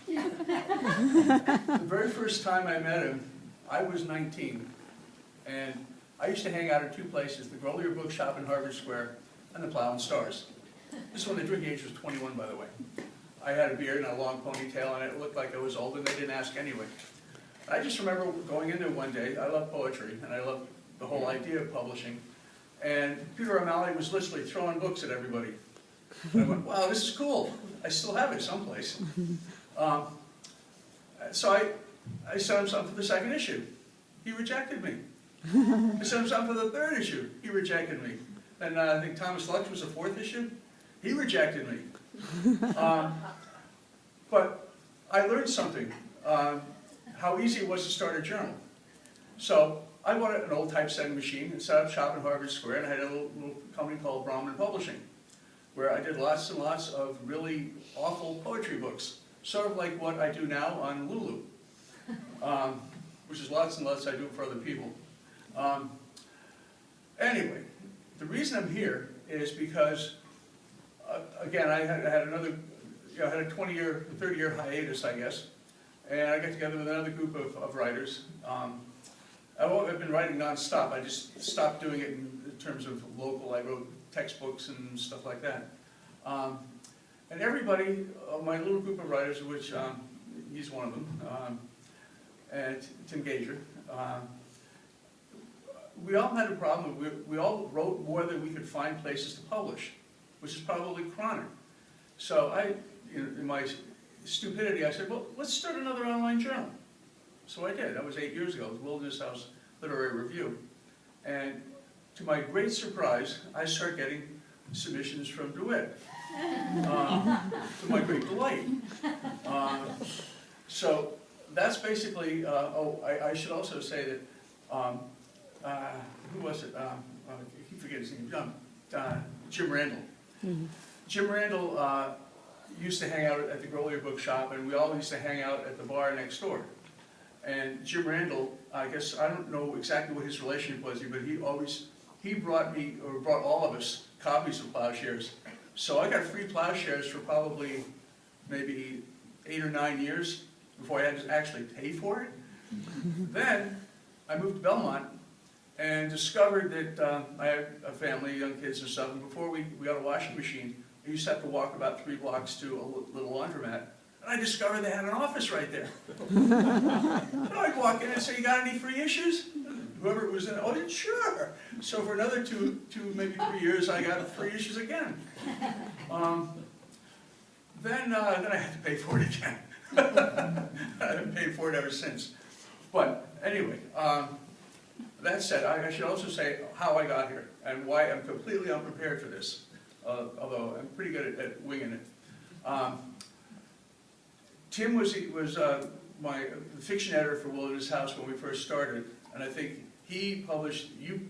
The very first time I met him, I was 19, and I used to hang out at two places, the Grolier Bookshop in Harvard Square and the Plow and Stars. This is when the drinking age was 21, by the way. I had a beard and a long ponytail, and it looked like I was old, and they didn't ask anyway. I just remember going in there one day. I love poetry, and I love the whole idea of publishing. And Peter O'Malley was literally throwing books at everybody. And I went, wow, this is cool. I still have it someplace. So I sent him something for the second issue. He rejected me. I sent him something for the third issue. He rejected me. And I think Thomas Lux was the fourth issue. He rejected me. But I learned something, how easy it was to start a journal. So I bought an old typesetting machine and set up shop in Harvard Square, and I had a little company called Brahman Publishing, where I did lots and lots of really awful poetry books, sort of like what I do now on Lulu, which is lots and lots I do for other people. Anyway, the reason I'm here is because, again, I had another, I had a 20-year, 30-year hiatus, I guess, and I got together with another group of writers. I've been writing nonstop. I just stopped doing it in terms of local. I wrote textbooks and stuff like that. And everybody, my little group of writers, which he's one of them, and Tim Gager, we all had a problem. We all wrote more than we could find places to publish, which is probably chronic. So in my stupidity, I said, well, let's start another online journal. So I did. That was 8 years ago. It was Wilderness House Literary Review. And to my great surprise, I started getting submissions from DeWitt, to my great delight. So that's basically, I should also say that, who was it? I keep forgetting his name, Jim Randall. Mm-hmm. Jim Randall used to hang out at the Grolier Bookshop, and we all used to hang out at the bar next door. And Jim Randall, I guess, I don't know exactly what his relationship was, but he brought me, or brought all of us, copies of Plowshares. So I got free Plowshares for probably maybe 8 or 9 years before I had to actually pay for it. Then I moved to Belmont and discovered that I had a family, young kids and stuff, and before we got a washing machine, I used to have to walk about 3 blocks to a little laundromat. And I discovered they had an office right there. And I'd walk in and say, you got any free issues? Whoever was in it, oh, sure. So for another two, maybe 3 years, I got free issues again. Then I had to pay for it again. I haven't paid for it ever since. But anyway, that said, I should also say how I got here and why I'm completely unprepared for this, although I'm pretty good at winging it. Tim was my fiction editor for Wilderness House when we first started, and I think he published, you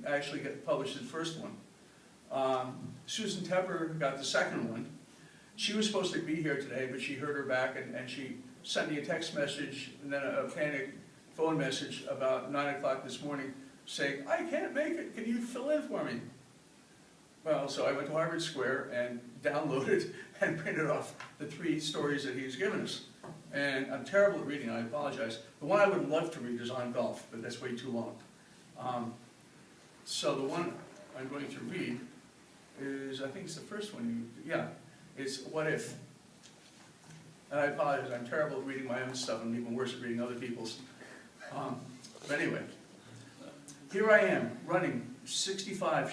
actually published the first one. Susan Tepper got the second one. She was supposed to be here today, but she hurt her back, and she sent me a text message and then a panic phone message about 9 o'clock this morning saying, I can't make it, can you fill in for me? Well, so I went to Harvard Square and downloaded and printed off the 3 stories that he's given us. And I'm terrible at reading, I apologize. The one I would love to read is On Golf, but that's way too long. So the one I'm going to read is, I think it's the first one, it's What If? And I apologize, I'm terrible at reading my own stuff, and even worse at reading other people's. But anyway, here I am, running 65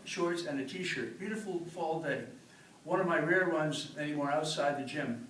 shorts and a t-shirt. Beautiful fall day. One of my rare runs anymore outside the gym.